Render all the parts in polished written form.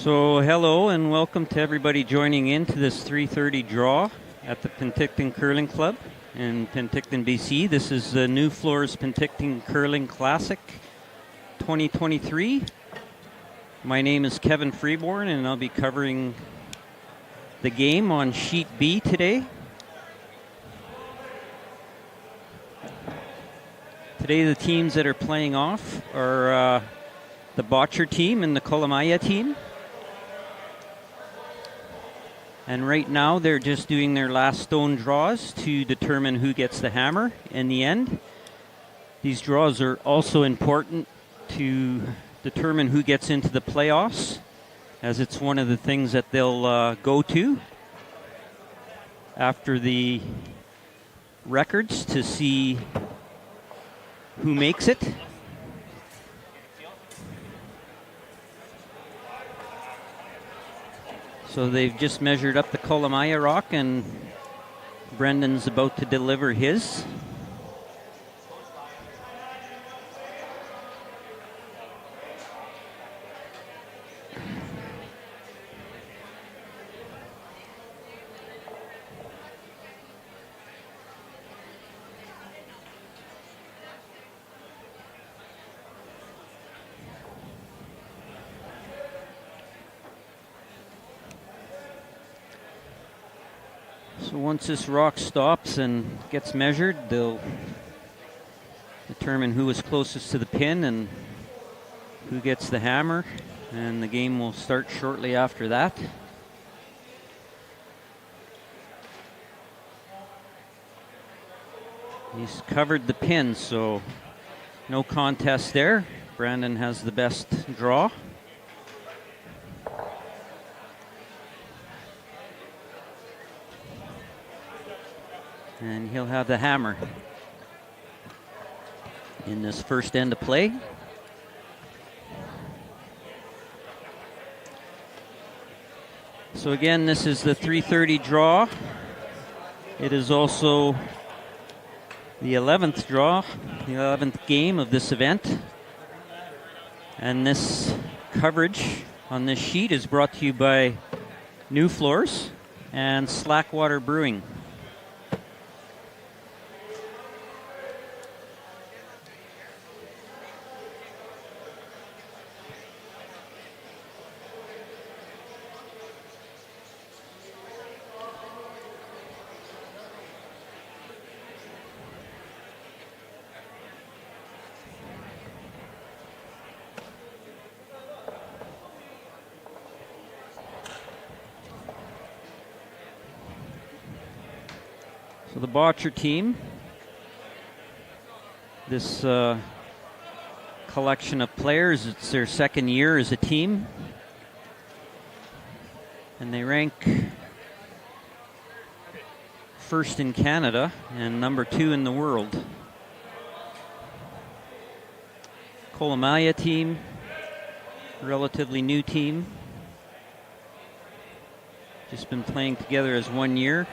So hello and welcome to everybody joining in to this 3:30 draw at the Penticton Curling Club in Penticton, BC. This is the Nufloors Penticton Curling Classic 2023. My name is Kevin Freeborn and I'll be covering the game on Sheet B today. Today the teams that are playing off are the Bottcher team and the Kolomaya team. And right now they're just doing their last stone draws to determine who gets the hammer in the end. These draws are also important to determine who gets into the playoffs, as it's one of the things that they'll go to after the records to see who makes it. So they've just measured up the Kolomaya rock and Brendan's about to deliver his. So once this rock stops and gets measured, they'll determine who is closest to the pin and who gets the hammer, and the game will start shortly after that. He's covered the pin, so no contest there. Brandon has the best draw. And he'll have the hammer in this first end of play. So again, this is the 3:30 draw. It is also the 11th draw, the 11th game of this event. And this coverage on this sheet is brought to you by Nufloors and Slackwater Brewing. So the Bottcher team, this collection of players, it's their second year as a team, and they rank first in Canada and number 2 in the world. Kolomaya team, relatively new team, just been playing together as 1 year.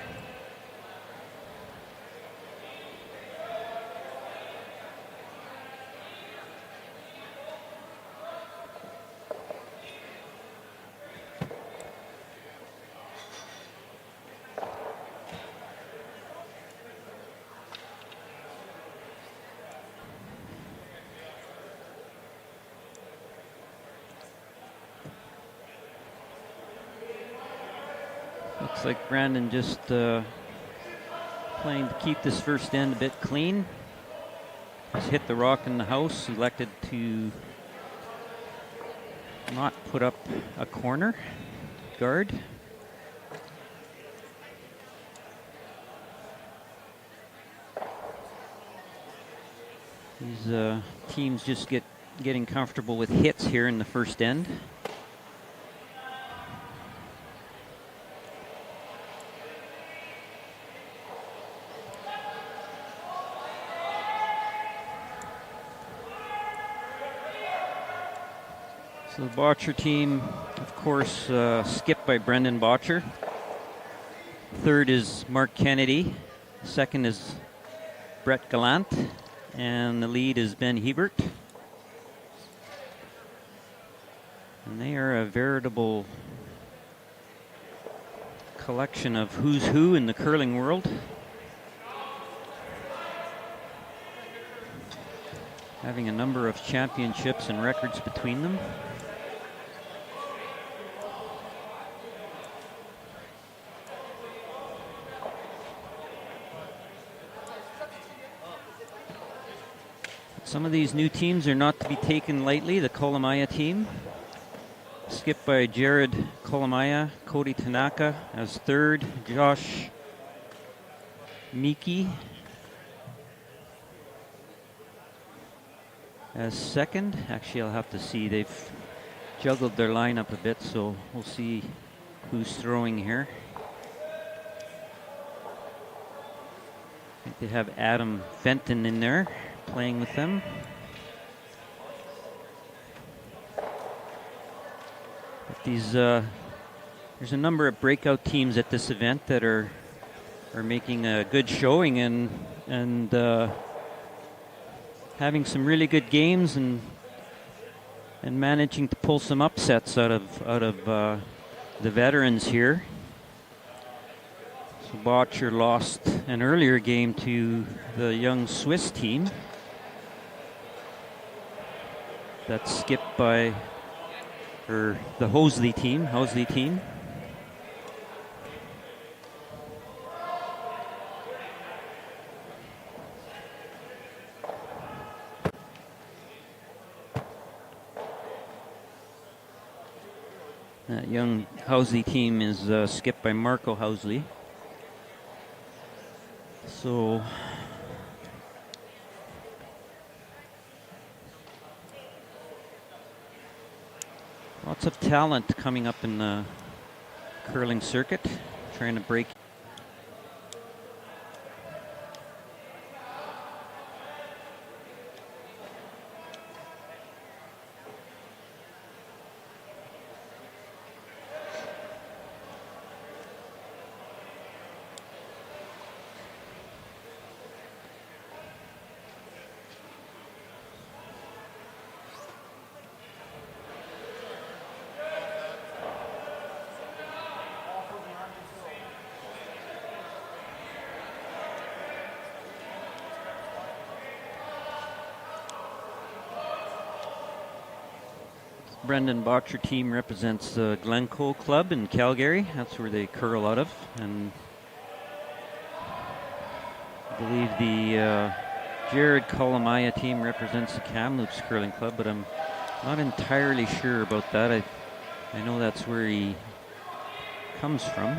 Looks like Brandon just playing to keep this first end a bit clean. He's hit the rock in the house, elected to not put up a corner guard. These teams just getting comfortable with hits here in the first end. So the Bottcher team, of course, skipped by Brendan Bottcher. Third is Mark Kennedy. Second is Brett Gallant. And the lead is Ben Hebert. And they are a veritable collection of who's who in the curling world. Having a number of championships and records between them. Some of these new teams are not to be taken lightly. The Kolomaya team, skipped by Jared Kolomaya, Cody Tanaka as third, Josh Miki as second. Actually, I'll have to see. They've juggled their lineup a bit, so we'll see who's throwing here. I think they have Adam Fenton in there playing with them. But these, there's a number of breakout teams at this event that are making a good showing and having some really good games and managing to pull some upsets out of the veterans here. So Bottcher lost an earlier game to the young Swiss team. That's skipped by the Hosley team. That young Housley team is skipped by Marco Housley. So lots of talent coming up in the curling circuit, trying to break. Brendan Bottcher team represents the Glencoe Club in Calgary. That's where they curl out of. And I believe the Jared Kolomaya team represents the Kamloops Curling Club, but I'm not entirely sure about that. I know that's where he comes from.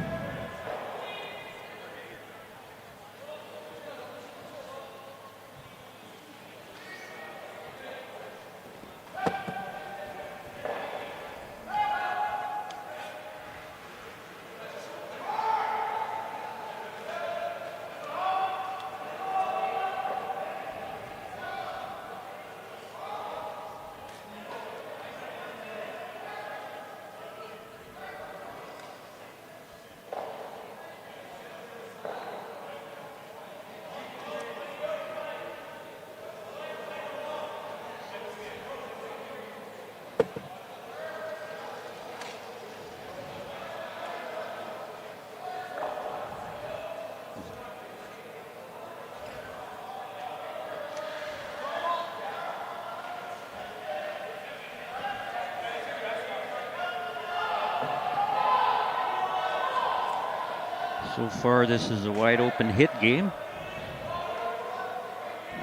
So far, this is a wide open hit game.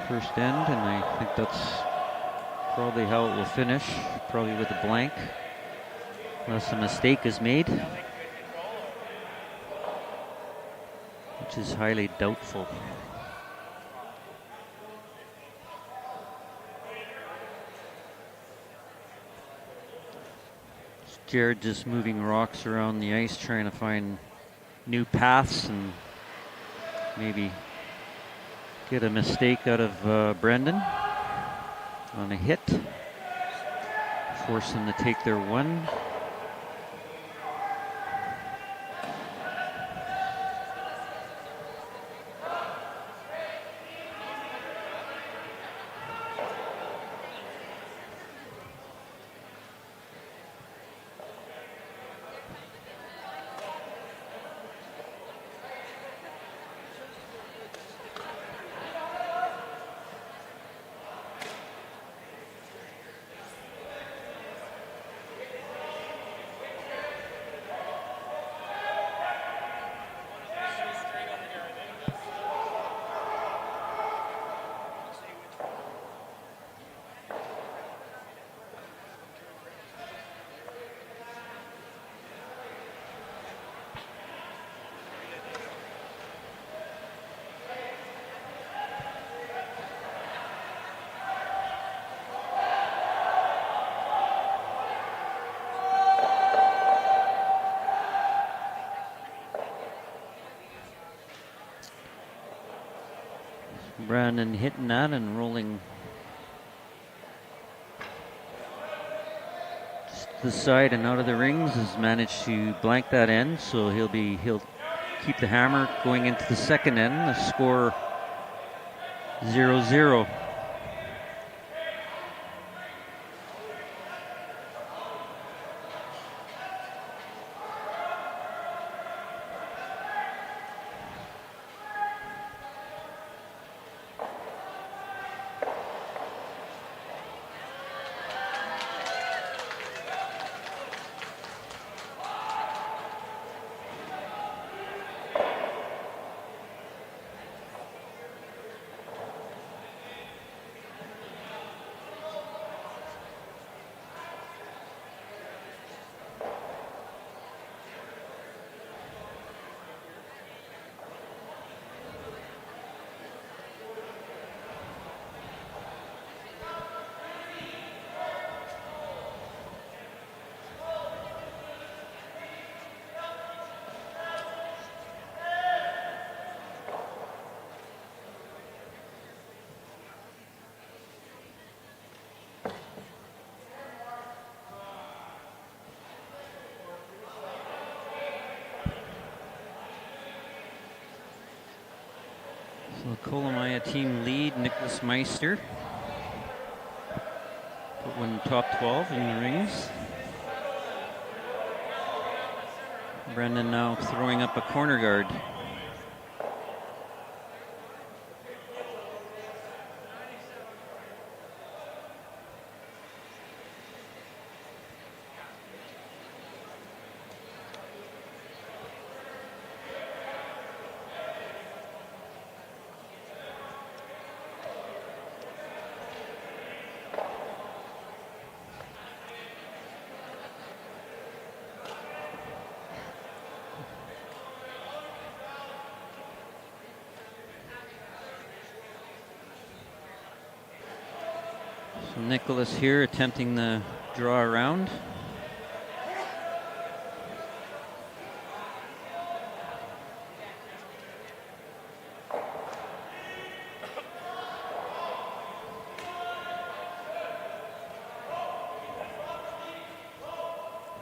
First end, and I think that's probably how it will finish, probably with a blank, unless a mistake is made, which is highly doubtful. Jared just moving rocks around the ice, trying to find new paths and maybe get a mistake out of Brendan on a hit. Force them to take their one. Brandon hitting that and rolling just to the side and out of the rings, has managed to blank that end, so he'll keep the hammer going into the second end. The score 0-0. So the Kolomaya team lead, Nicholas Meister. Put one top 12 in the rings. Brendan now throwing up a corner guard. So Nicholas here attempting the draw around.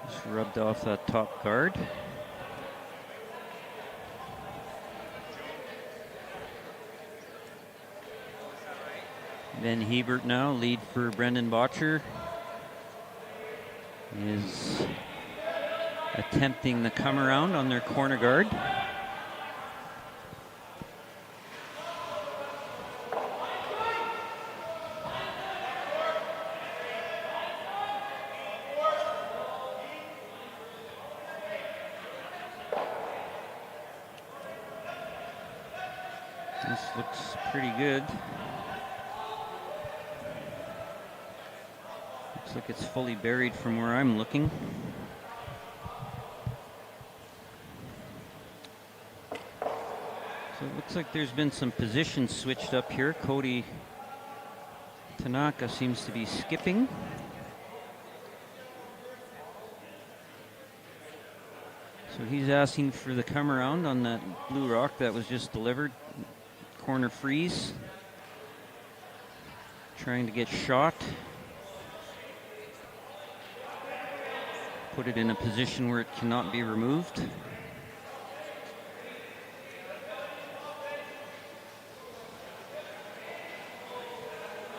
Just rubbed off that top guard. Ben Hebert now, lead for Brendan Bottcher, is attempting the come around on their corner guard. This looks pretty good. Looks like it's fully buried from where I'm looking. So it looks like there's been some positions switched up here. Cody Tanaka seems to be skipping. So he's asking for the come around on that blue rock that was just delivered. Corner freeze. Trying to get shot. Put it in a position where it cannot be removed.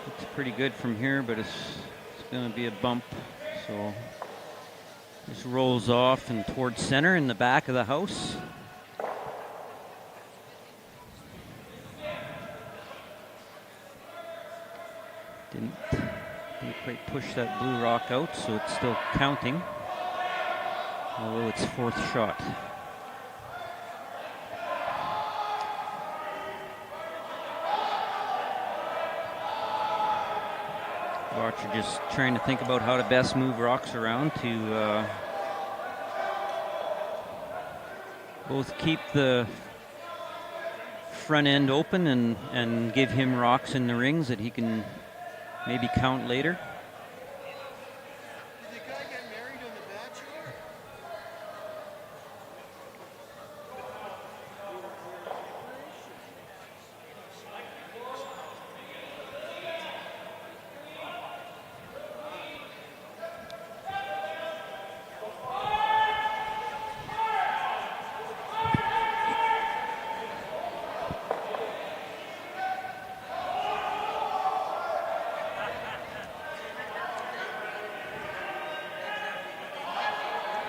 Looks pretty good from here, but it's going to be a bump. So this rolls off and towards center in the back of the house. Didn't quite push that blue rock out, so it's still counting. Although it's fourth shot. Bottcher just trying to think about how to best move rocks around to both keep the front end open and give him rocks in the rings that he can maybe count later.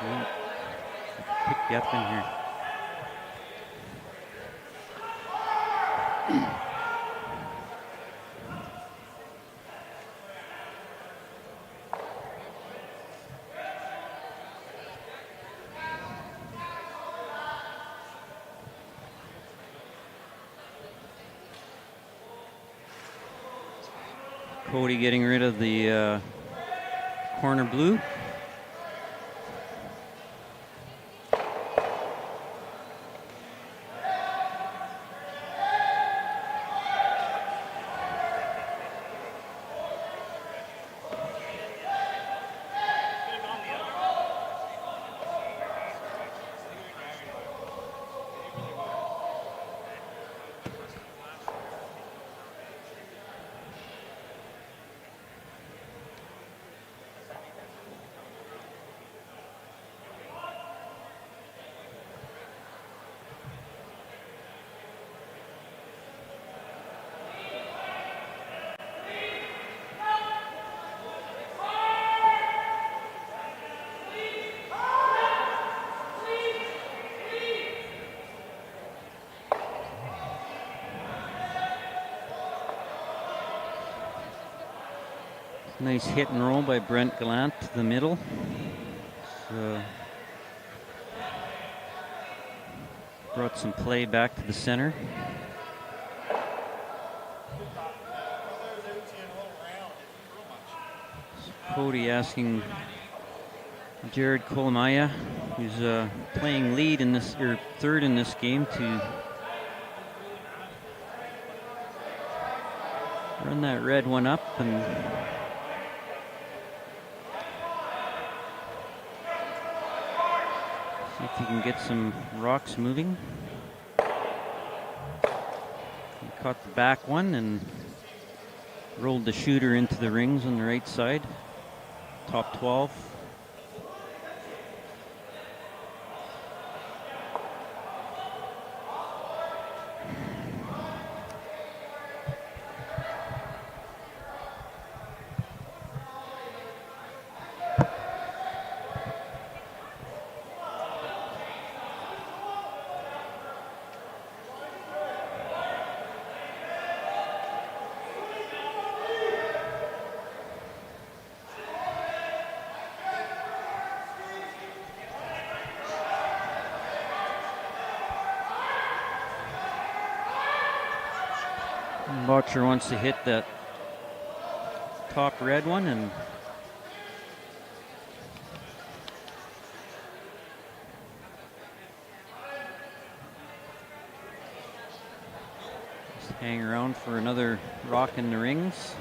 Yeah. Pick you up in here. Cody getting rid of the corner blue. Nice hit and roll by Brent Gallant to the middle. So brought some play back to the center. So Cody asking Jared Kolomaya, who's playing lead in this, or third in this game, to run that red one up and see if you can get some rocks moving. He caught the back one and rolled the shooter into the rings on the right side. Top 12. Bottcher wants to hit that top red one and just hang around for another rock in the rings.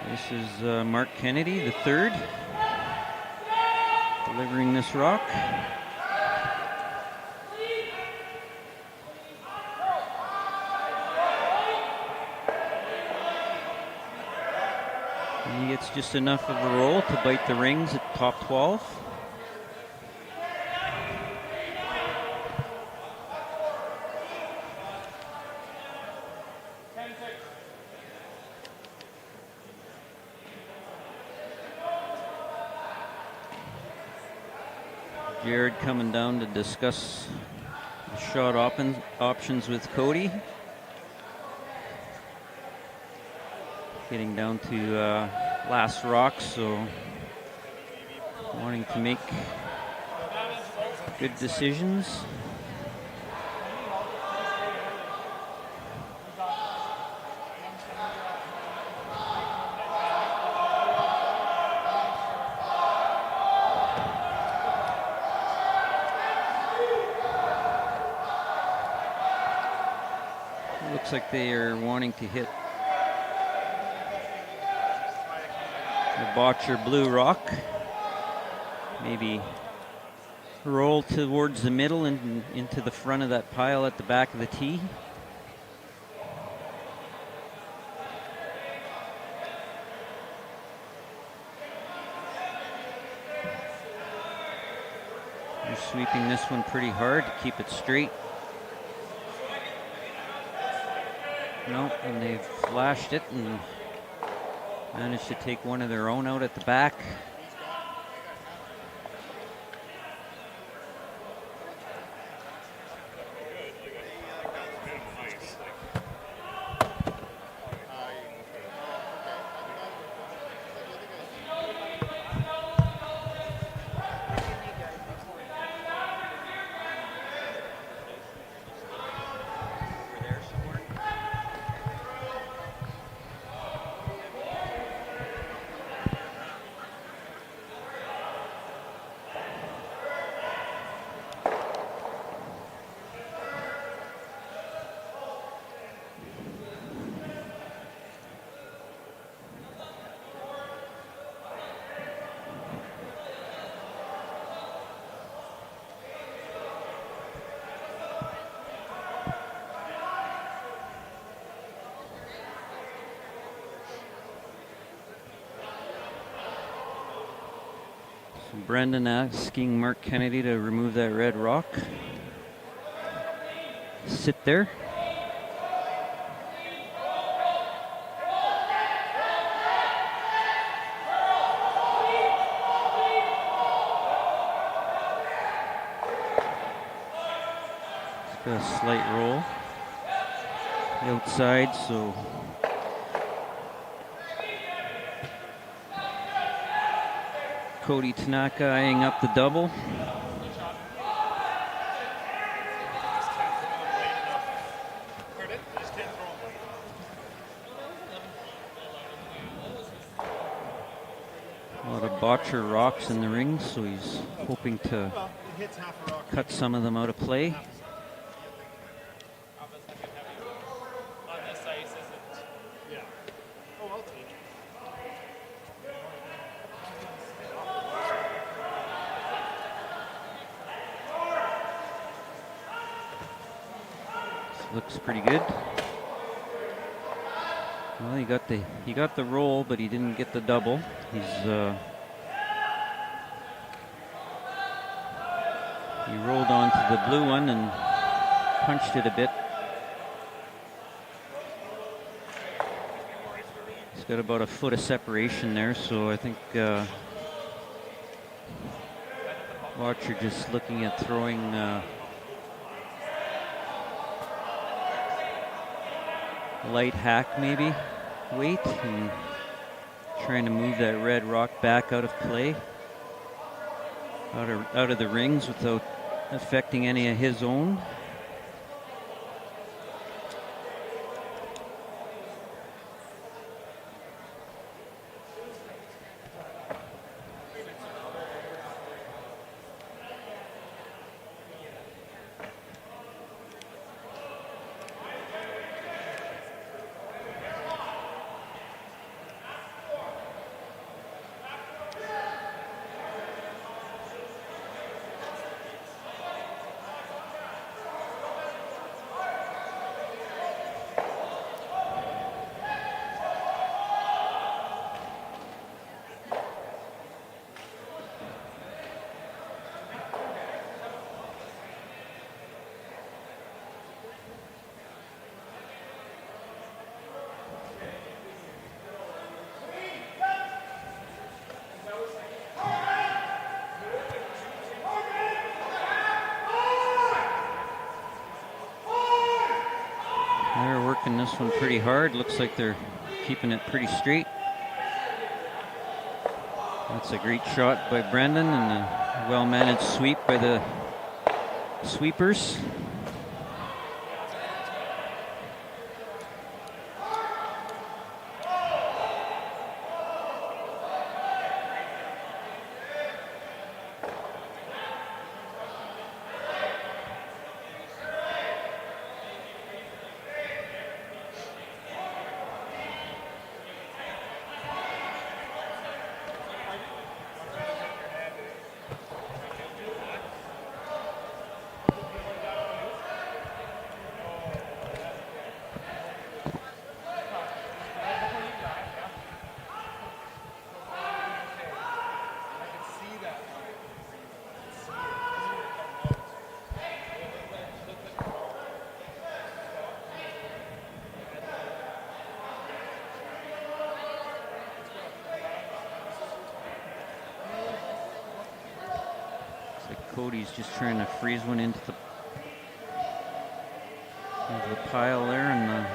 This is Mark Kennedy, the third, delivering this rock. He gets just enough of a roll to bite the rings at top 12. Jared coming down to discuss the shot options with Cody. Getting down to last rock, so wanting to make good decisions. It looks like they are wanting to hit the Bottcher blue rock. Maybe roll towards the middle and into the front of that pile at the back of the tee. They're sweeping this one pretty hard to keep it straight. No, and they've flashed it and managed to take one of their own out at the back. So Brendan asking Mark Kennedy to remove that red rock. Sit there. It's got a slight roll outside, so Cody Tanaka eyeing up the double. A lot of Bottcher rocks in the ring, so he's hoping to cut some of them out of play. Looks pretty good. Well, he got the roll, but he didn't get the double. He rolled onto the blue one and punched it a bit. He's got about a foot of separation there, so I think Bottcher just looking at throwing light hack maybe weight and trying to move that red rock back out of play, out of the rings without affecting any of his own. They're working this one pretty hard. Looks like they're keeping it pretty straight. That's a great shot by Brendan and a well-managed sweep by the sweepers. Cody's just trying to freeze one into the pile there, and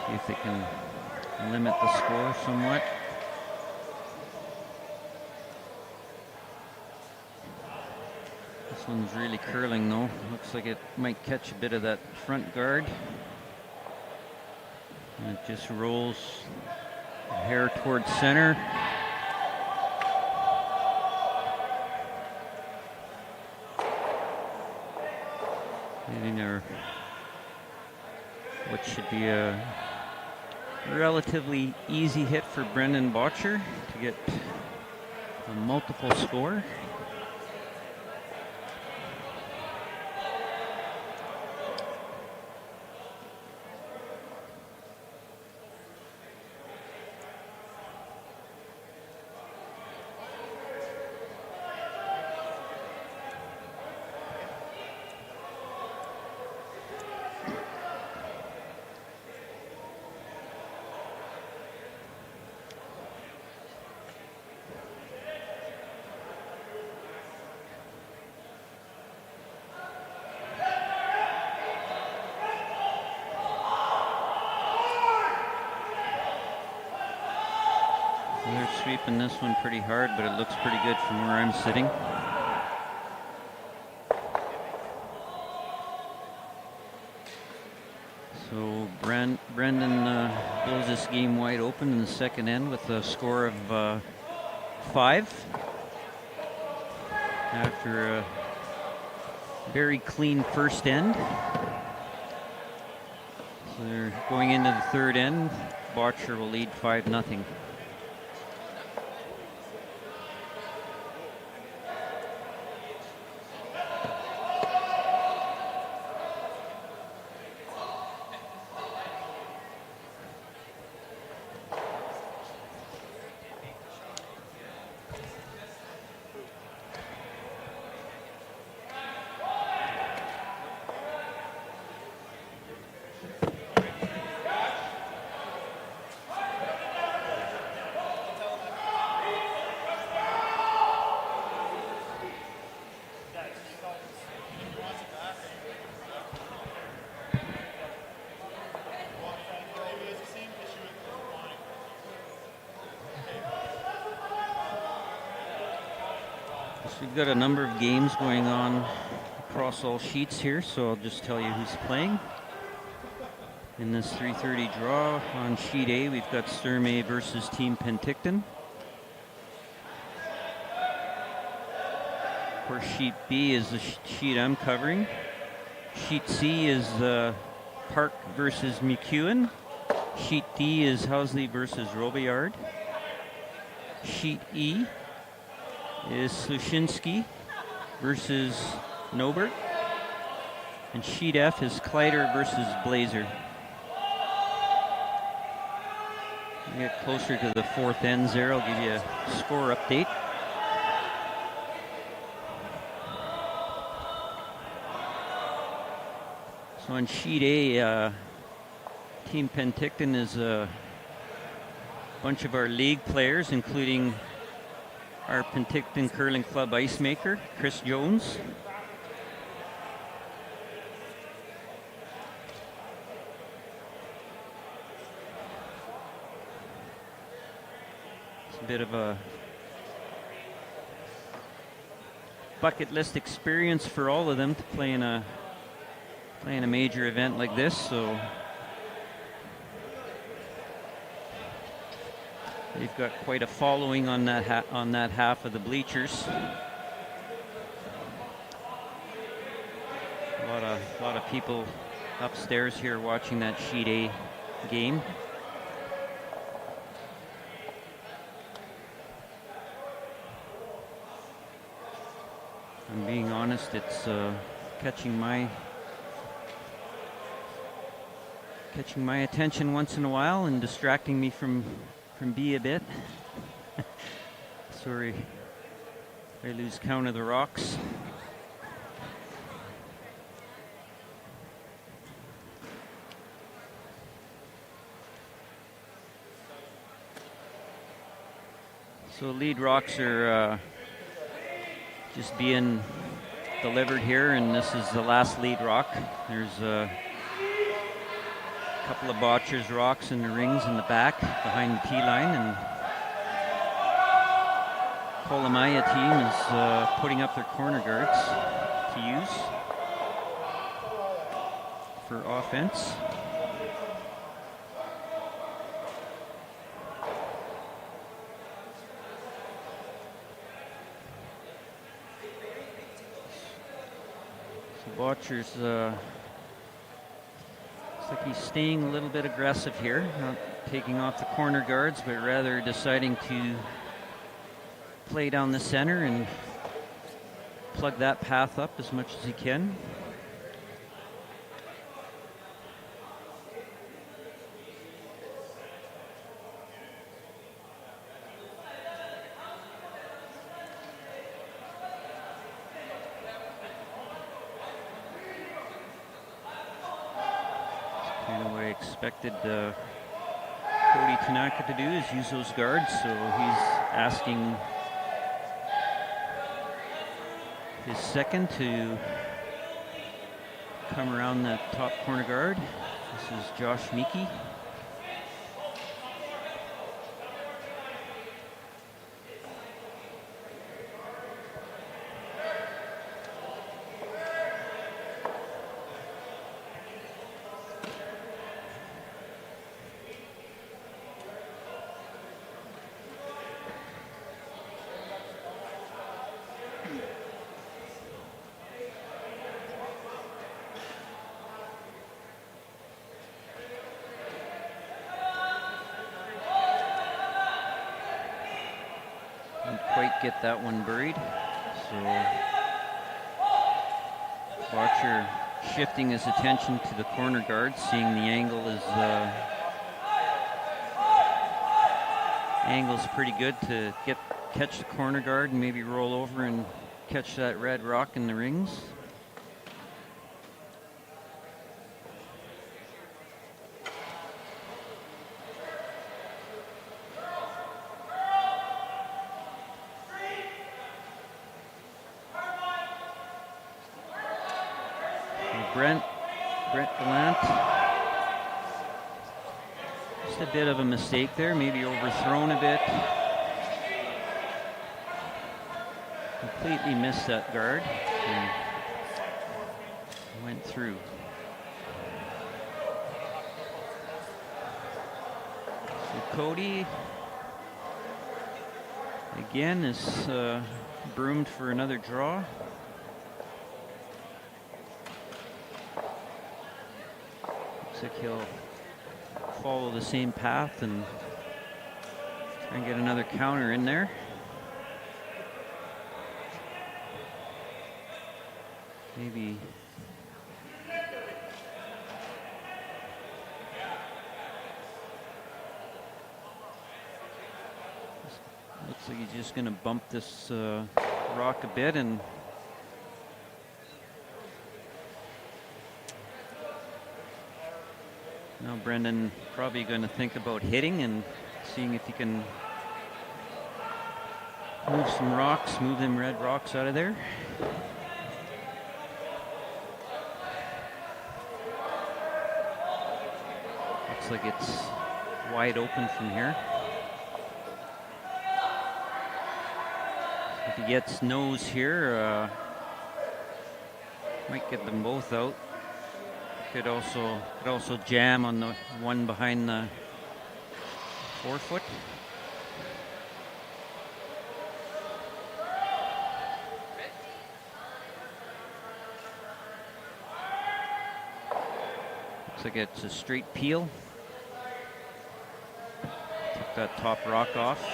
see if they can limit the score somewhat. This one's really curling though. Looks like it might catch a bit of that front guard. And it just rolls a hair towards center. Getting what should be a relatively easy hit for Brendan Bottcher to get a multiple score. scraping this one pretty hard, but it looks pretty good from where I'm sitting. So Brendan blows this game wide open in the second end with a score of 5 after a very clean first end. So they're going into the third end. Bottcher will lead 5-0. We've got a number of games going on across all sheets here, so I'll just tell you who's playing. In this 3:30 draw on sheet A, we've got Sturmey versus Team Penticton. Of course, sheet B is the sheet I'm covering. Sheet C is Park versus McEwen. Sheet D is Housley versus Robillard. Sheet E is Slushinsky versus Nobert. And sheet F is Kleider versus Blazer. We get closer to the fourth ends there. I'll give you a score update. So on sheet A, Team Penticton is a bunch of our league players, including our Penticton Curling Club ice maker, Chris Jones. It's a bit of a bucket list experience for all of them to play in a major event like this, so they've got quite a following on that half of the bleachers. A lot of people upstairs here watching that sheet A game. I'm being honest, it's catching my attention once in a while and distracting me from B a bit. Sorry, I lose count of the rocks. So lead rocks are just being delivered here, and this is the last lead rock. There's a couple of Bottcher's rocks in the rings in the back behind the tee line, and Kolomaya team is putting up their corner guards to use for offense. So Bottcher's looks like he's staying a little bit aggressive here, not taking off the corner guards, but rather deciding to play down the center and plug that path up as much as he can. Kind of what I expected Cody Tanaka to do, is use those guards, so he's asking his second to come around that top corner guard. This is Josh Meeke. get that one buried. So Bottcher shifting his attention to the corner guard, seeing the angle is angle's pretty good to catch the corner guard and maybe roll over and catch that red rock in the rings. Brent Gallant, just a bit of a mistake there, maybe overthrown a bit. Completely missed that guard and went through. So Cody again is broomed for another draw. Looks like he'll follow the same path and try and get another counter in there. Maybe looks like he's just going to bump this rock a bit, and now Brendan probably going to think about hitting and seeing if he can move some rocks, move them red rocks out of there. Looks like it's wide open from here. If he gets nose here, might get them both out. Could also jam on the one behind the forefoot. Looks like it's a straight peel. Took that top rock off.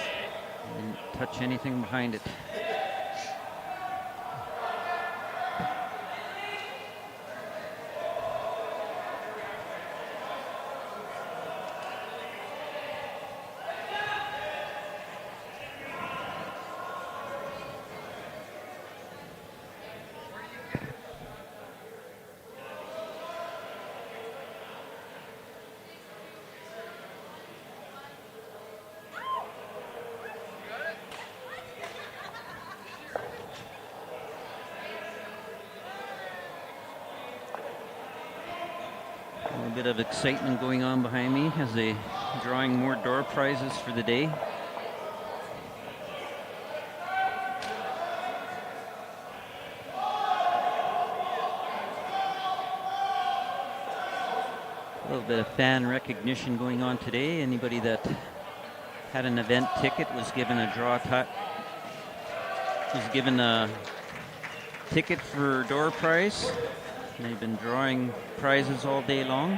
Didn't touch anything behind it. A bit of excitement going on behind me as they drawing more door prizes for the day. A little bit of fan recognition going on today. Anybody that had an event ticket was given a given a ticket for door prize. They've been drawing prizes all day long.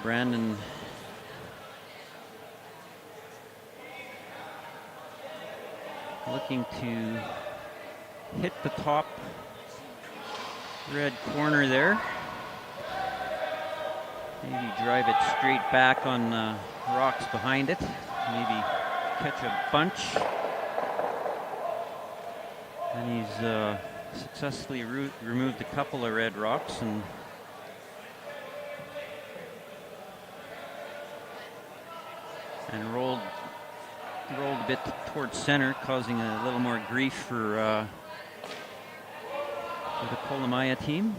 Brandon looking to hit the top red corner there. Maybe drive it straight back on the rocks behind it. Maybe catch a bunch. And he's successfully removed a couple of red rocks and rolled a bit towards center, causing a little more grief for the Kolomaya team.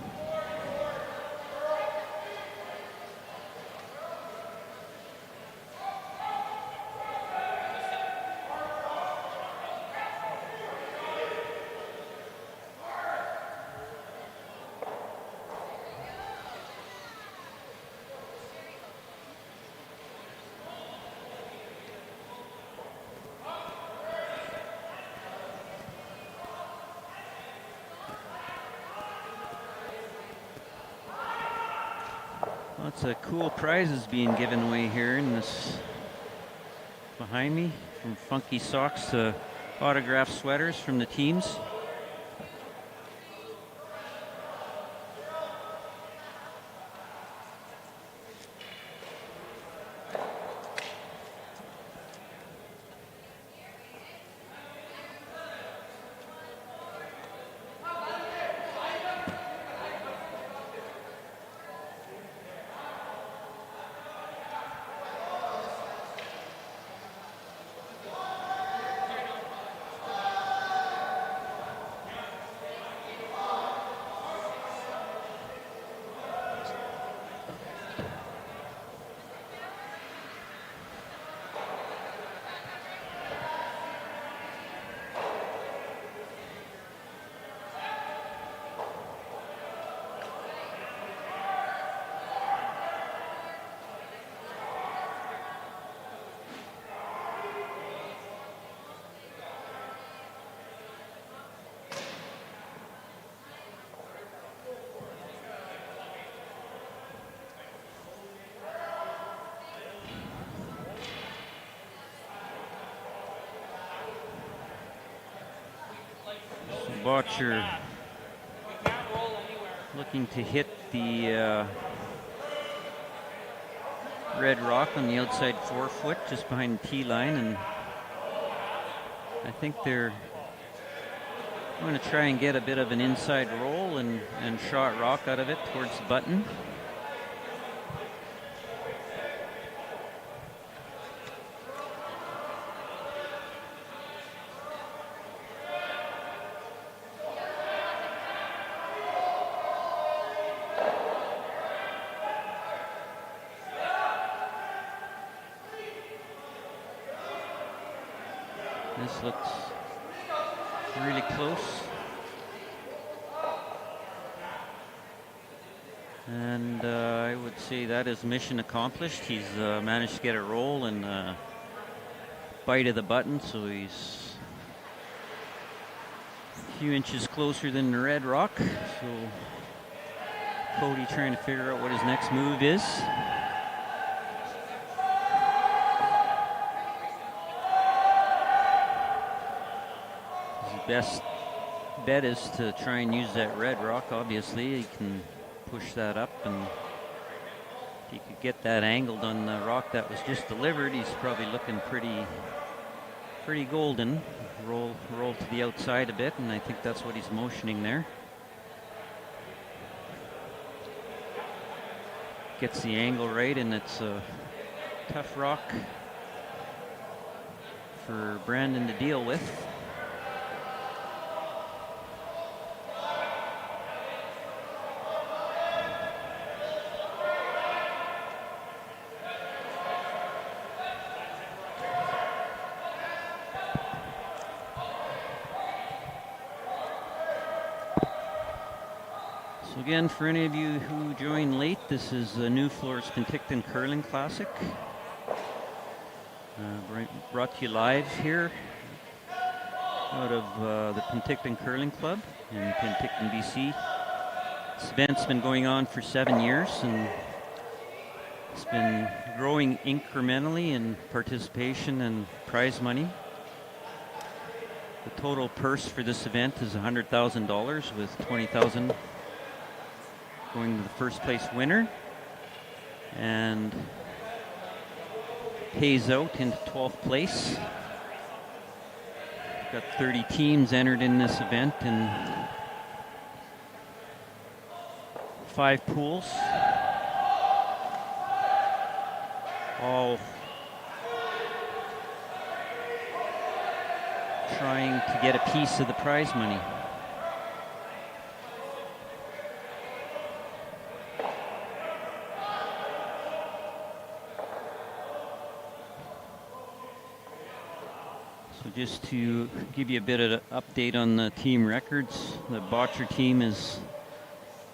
Lots of cool prizes being given away here in this behind me, from funky socks to autographed sweaters from the teams. Bottcher looking to hit the red rock on the outside forefoot just behind the tee line, and I think they're going to try and get a bit of an inside roll and shot rock out of it towards the button. This looks really close. And I would say that is mission accomplished. He's managed to get a roll and bite of the button, so he's a few inches closer than the red rock. So Cody trying to figure out what his next move is. Best bet is to try and use that red rock. Obviously, he can push that up, and if he could get that angled on the rock that was just delivered, he's probably looking pretty golden. Roll to the outside a bit, and I think that's what he's motioning there. Gets the angle right, and it's a tough rock for Brandon to deal with. Again, for any of you who joined late, this is the Nufloors Penticton Curling Classic. Brought to you live here out of the Penticton Curling Club in Penticton, BC. This event's been going on for 7 years, and it's been growing incrementally in participation and prize money. The total purse for this event is $100,000, with $20,000 going to the first place winner, and pays out into 12th place. We've got 30 teams entered in this event in 5 pools, all trying to get a piece of the prize money. Just to give you a bit of an update on the team records, the Bottcher team has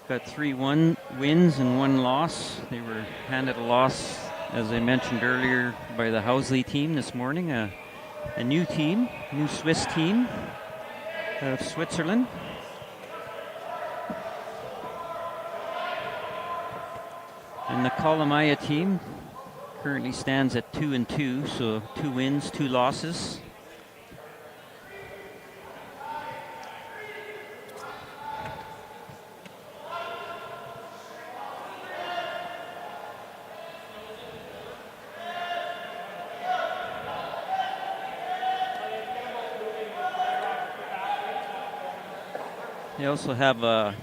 got 3 wins and 1 loss. They were handed a loss, as I mentioned earlier, by the Housley team this morning, a new team, new Swiss team out of Switzerland. And the Kolomaya team currently stands at 2-2, so 2 wins, 2 losses. They also have a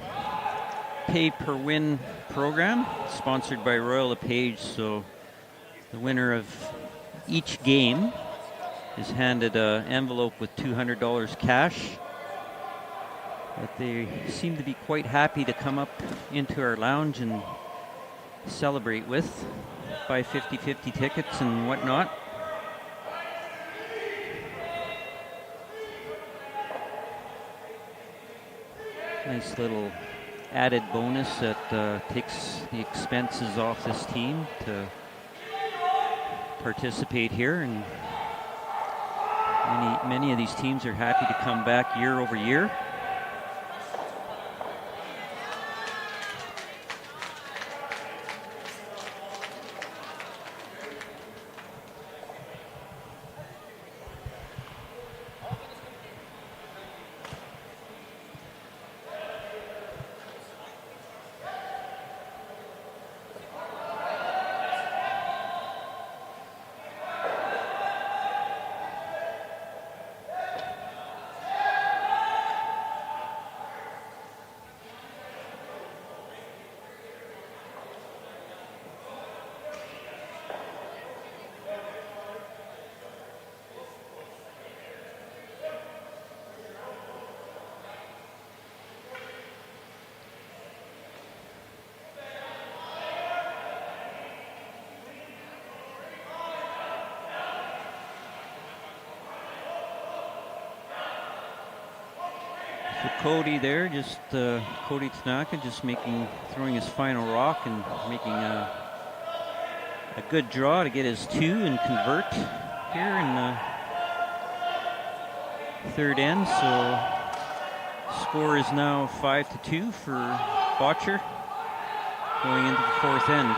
pay-per-win program sponsored by Royal LePage, so the winner of each game is handed an envelope with $200 cash that they seem to be quite happy to come up into our lounge and celebrate with, buy 50-50 tickets and whatnot. Nice little added bonus that takes the expenses off this team to participate here, and many of these teams are happy to come back year over year. So Cody there, Cody Tanaka just throwing his final rock and making a good draw to get his 2 and convert here in the 3rd end. So score is now 5-2 for Bottcher going into the 4th end.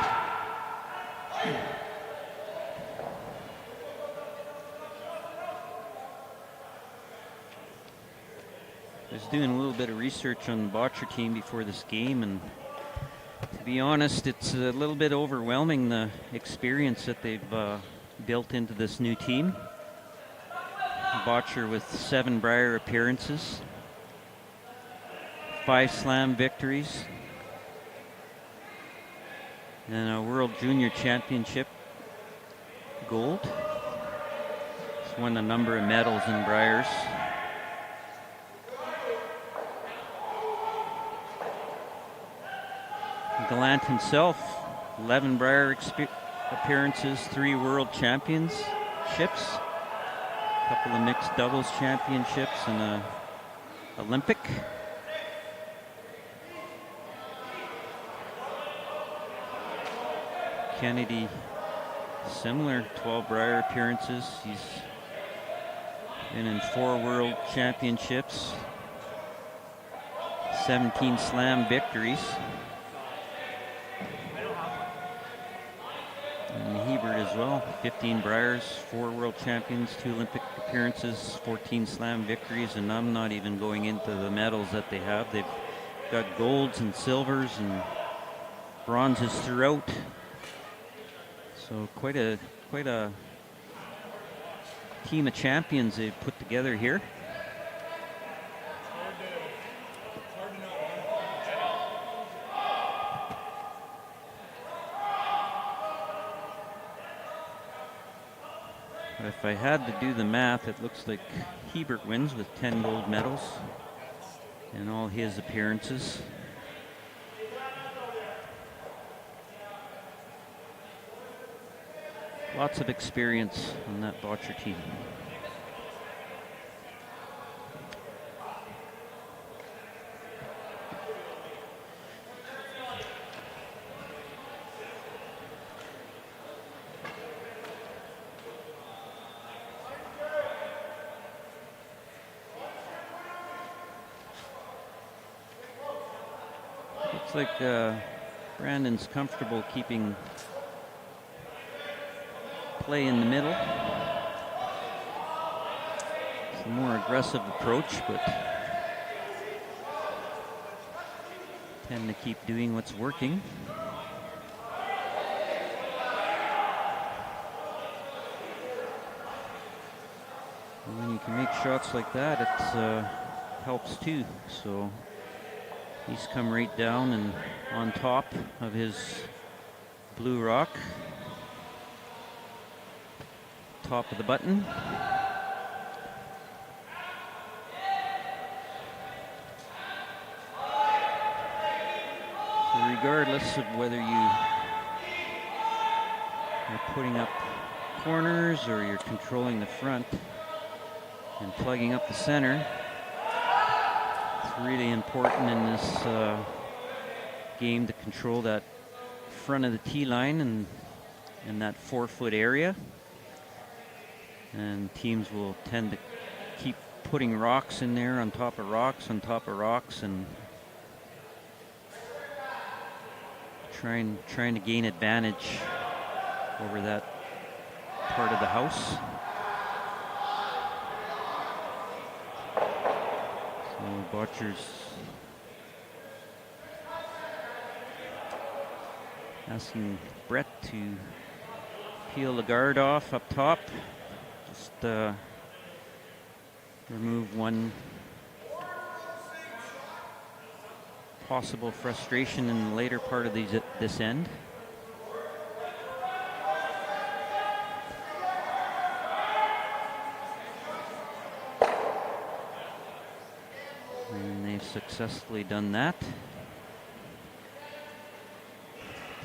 I was doing a little bit of research on the Bottcher team before this game, and to be honest, it's a little bit overwhelming, the experience that they've built into this new team. Bottcher with 7 Brier appearances, 5 Slam victories, and a World Junior Championship gold. He's won a number of medals in Briers. Gallant himself, 11 Brier appearances, 3 World Championships, a couple of mixed doubles championships, and an Olympic. Kennedy, similar, 12 Brier appearances. He's been in 4 World Championships, 17 Slam victories. And Hebert as well, 15 Briers, 4 World Champions, 2 Olympic appearances, 14 Slam victories, and I'm not even going into the medals that they have. They've got golds and silvers and bronzes throughout. So quite a team of champions they've put together here. But if I had to do the math, it looks like Hebert wins with 10 gold medals in all his appearances. Lots of experience on that Bottcher team. Looks like Brandon's comfortable keeping play in the middle. It's a more aggressive approach, but tend to keep doing what's working. And when you can make shots like that, it helps too. So he's come right down and on top of his blue rock. Top of the button. So regardless of whether you are putting up corners or you're controlling the front and plugging up the center, it's really important in this game to control that front of the tee line and that 4-foot area. And teams will tend to keep putting rocks in there on top of rocks and trying to gain advantage over that part of the house. So Bottcher's asking Brett to peel the guard off up top. Just remove one possible frustration in the later part of this end. And they've successfully done that.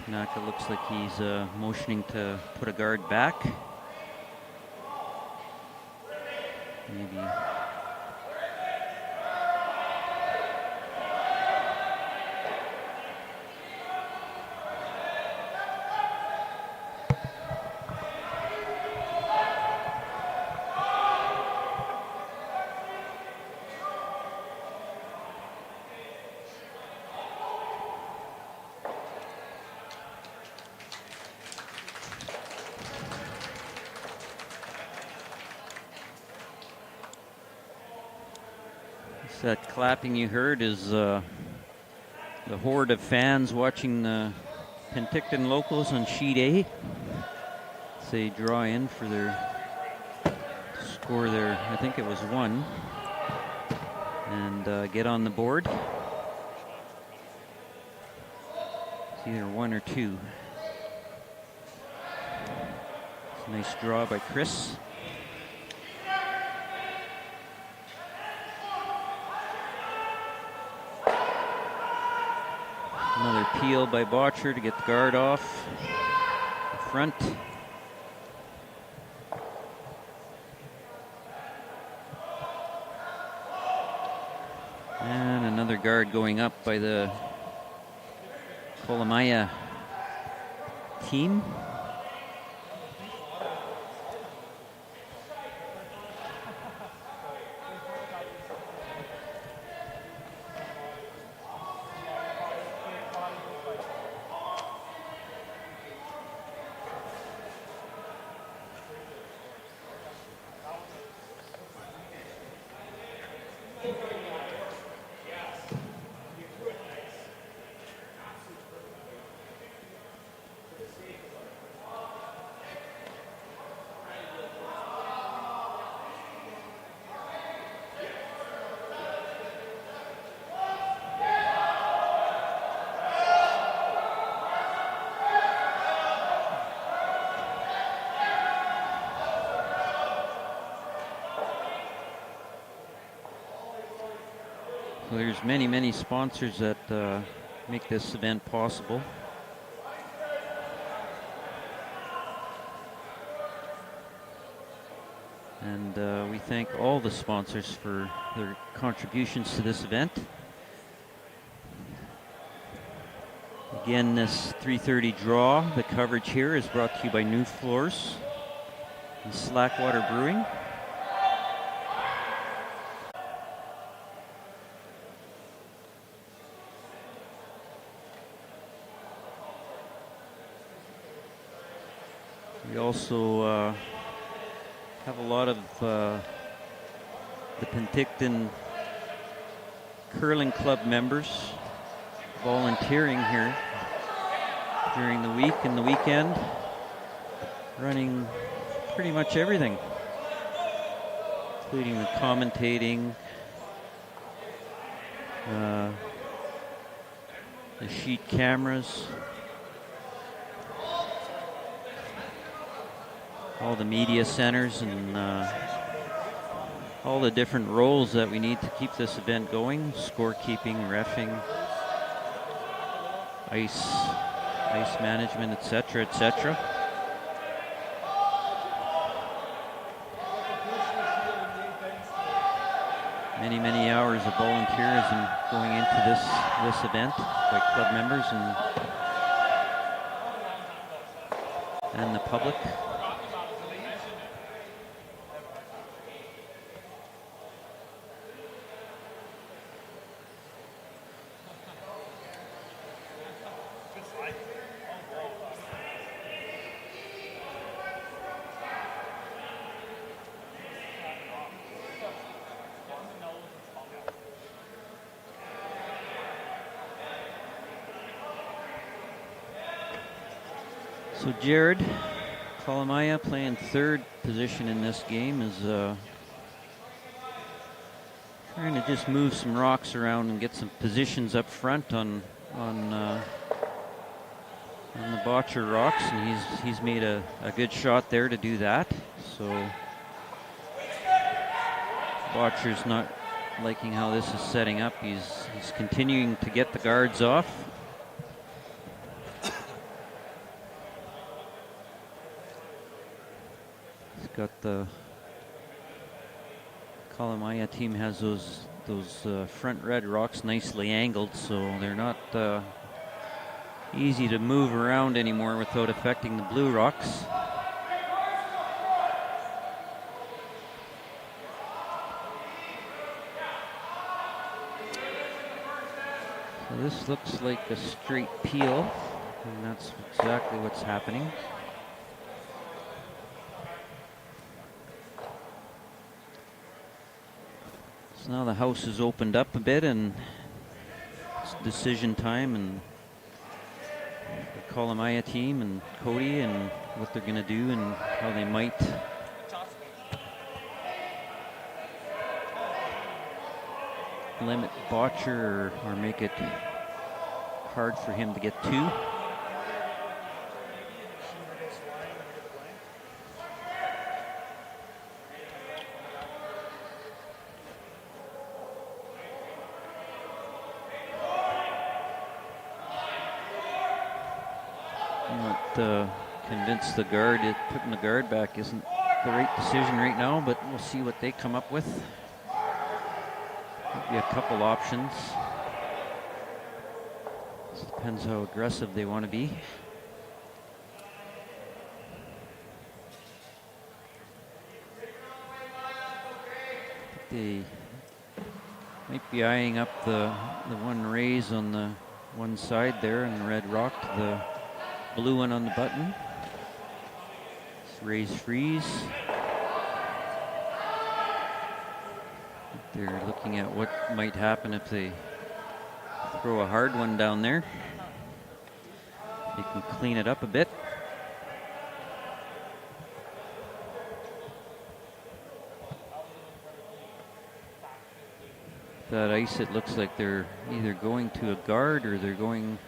Tanaka looks like he's motioning to put a guard back. Maybe. That clapping you heard is the horde of fans watching the Penticton locals on sheet A. So they draw in for their score there. I think it was 1, and get on the board. It's either 1 or 2. It's a nice draw by Chris. Another peel by Bottcher to get the guard off the front. And another guard going up by the Kolomaya team. So there's many sponsors that make this event possible. And we thank all the sponsors for their contributions to this event. Again, this 3:30 draw, the coverage here is brought to you by Nufloors and Slackwater Brewing. We also have a lot of the Penticton Curling Club members volunteering here during the week and the weekend, running pretty much everything, including the commentating, the sheet cameras, all the media centers, and all the different roles that we need to keep this event going: scorekeeping, reffing, ice management, etc., etc. Many hours of volunteerism going into this event by club members and the public. So Jared Kolomaya, playing third position in this game, is trying to just move some rocks around and get some positions up front on the Bottcher rocks, and he's made a good shot there to do that. So Bottcher's not liking how this is setting up. He's continuing to get the guards off. Got the Kolomaya team has those front red rocks nicely angled, so they're not easy to move around anymore without affecting the blue rocks. So this looks like a straight peel, and that's exactly what's happening. Now the house is opened up a bit, and it's decision time, and the Kolomaya team and Cody, and what they're going to do and how they might limit Bottcher or make it hard for him to get two. Convinced the guard putting the guard back isn't the right decision right now, but we'll see what they come up with. Might be a couple options. Just depends how aggressive they want to be. They might be eyeing up the one raise on the one side there, and the red rock to the blue one on the button. Raise freeze. They're looking at what might happen if they throw a hard one down there. They can clean it up a bit. That ice, it looks like they're either going to a guard or they're going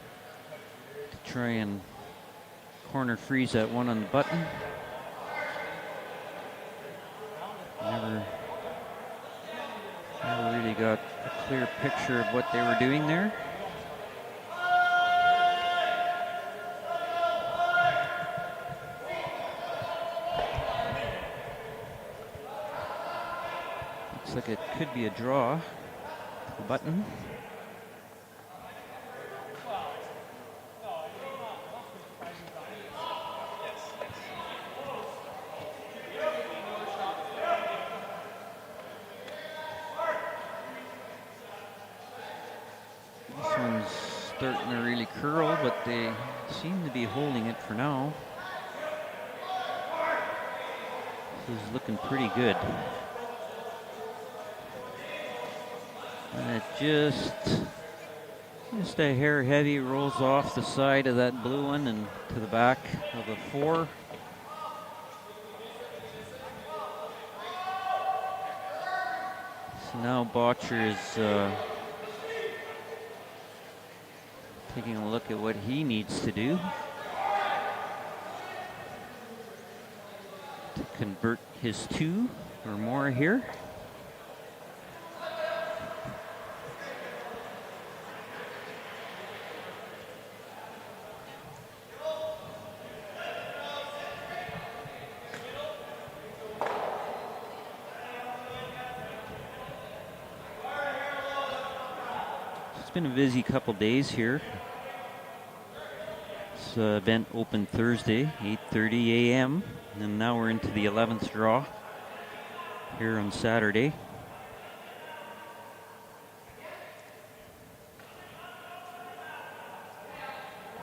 to try and corner freeze that one on the button. Never really got a clear picture of what they were doing there. Looks like it could be a draw. The button. Starting to really curl, but they seem to be holding it for now. who's looking pretty good. And it just a hair heavy, rolls off the side of that blue one and to the back of the 4. So now Bottcher is taking a look at what he needs to do to convert his 2 or more here. It's been a busy couple days here. This event opened Thursday, 8:30 a.m. and now we're into the 11th draw here on Saturday.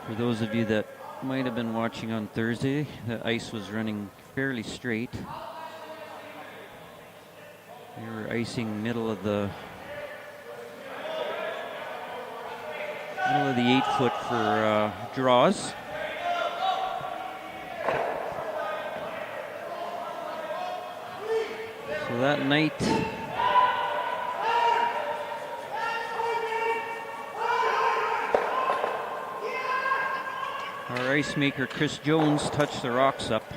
For those of you that might have been watching on Thursday, the ice was running fairly straight. They were icing middle of the 8-foot for draws. So that night, our ice maker Chris Jones touched the rocks up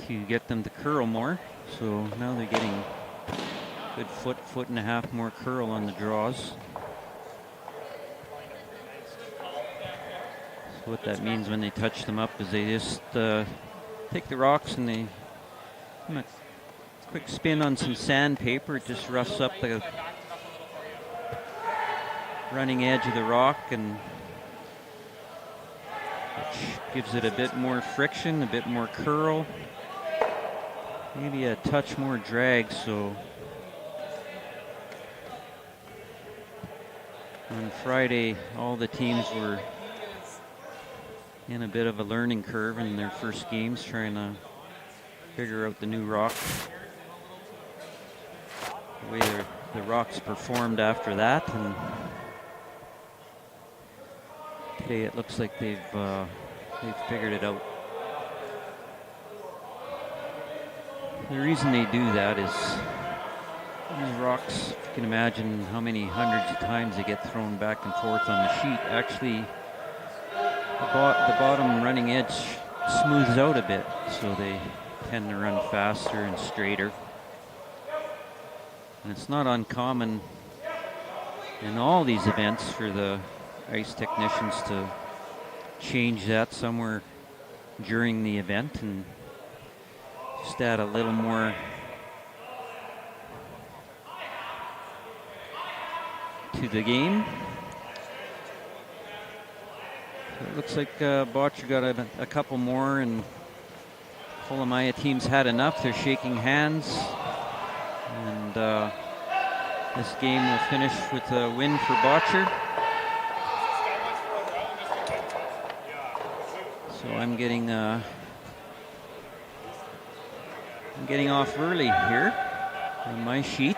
to get them to curl more. So now they're getting a good foot and a half more curl on the draws. What that means when they touch them up is they just take the rocks and they a quick spin on some sandpaper. It just roughs up the running edge of the rock, and which gives it a bit more friction, a bit more curl, maybe a touch more drag. So on Friday, all the teams were in a bit of a learning curve in their first games, trying to figure out the new rock, the way the rocks performed after that. And today it looks like they've figured it out. The reason they do that is these rocks, you can imagine how many hundreds of times they get thrown back and forth on the sheet. Actually, the bottom running edge smooths out a bit, so they tend to run faster and straighter. And it's not uncommon in all these events for the ice technicians to change that somewhere during the event and just add a little more to the game. It looks like Bottcher got a couple more, and Kolomaya team's had enough. They're shaking hands, and this game will finish with a win for Bottcher. So I'm getting off early here on my sheet.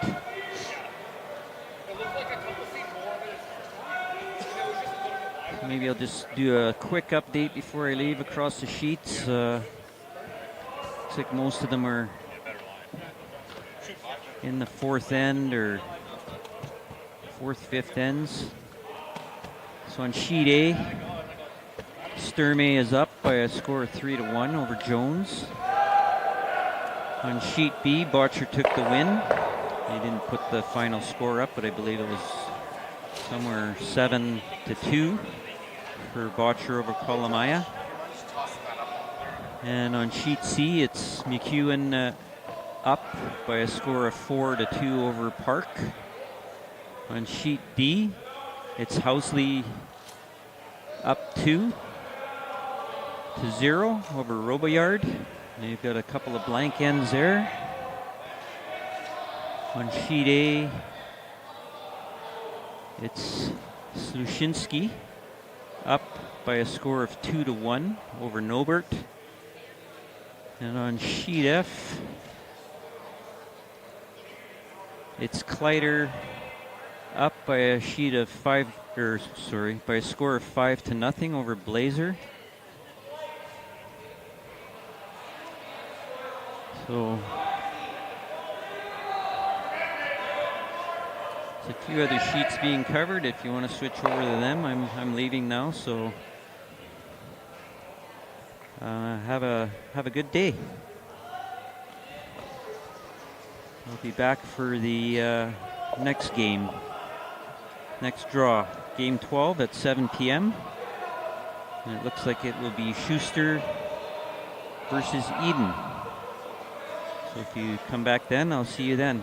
Maybe I'll just do a quick update before I leave across the sheets. Looks like most of them are in the 4th end or 4th, 5th ends. So on sheet A, Sturmey is up by a score of 3-1 over Jones. On sheet B, Bottcher took the win. They didn't put the final score up, but I believe it was somewhere 7-2 for Bottcher over Kolomaya. And on sheet C, it's McEwen up by a score of 4-2 over Park. On sheet D, it's Housley up 2-0 over Robillard. They've got a couple of blank ends there. On sheet A, it's Slushinsky up by a score of 2-1 over Nobert. And on sheet F, it's Kleider up by a score of 5-0 over Blazer. So there's a few other sheets being covered. If you want to switch over to them, I'm leaving now. So have a good day. I'll be back for the next game. Next draw, game 12 at 7 p.m. And it looks like it will be Schuster versus Eden. So if you come back then, I'll see you then.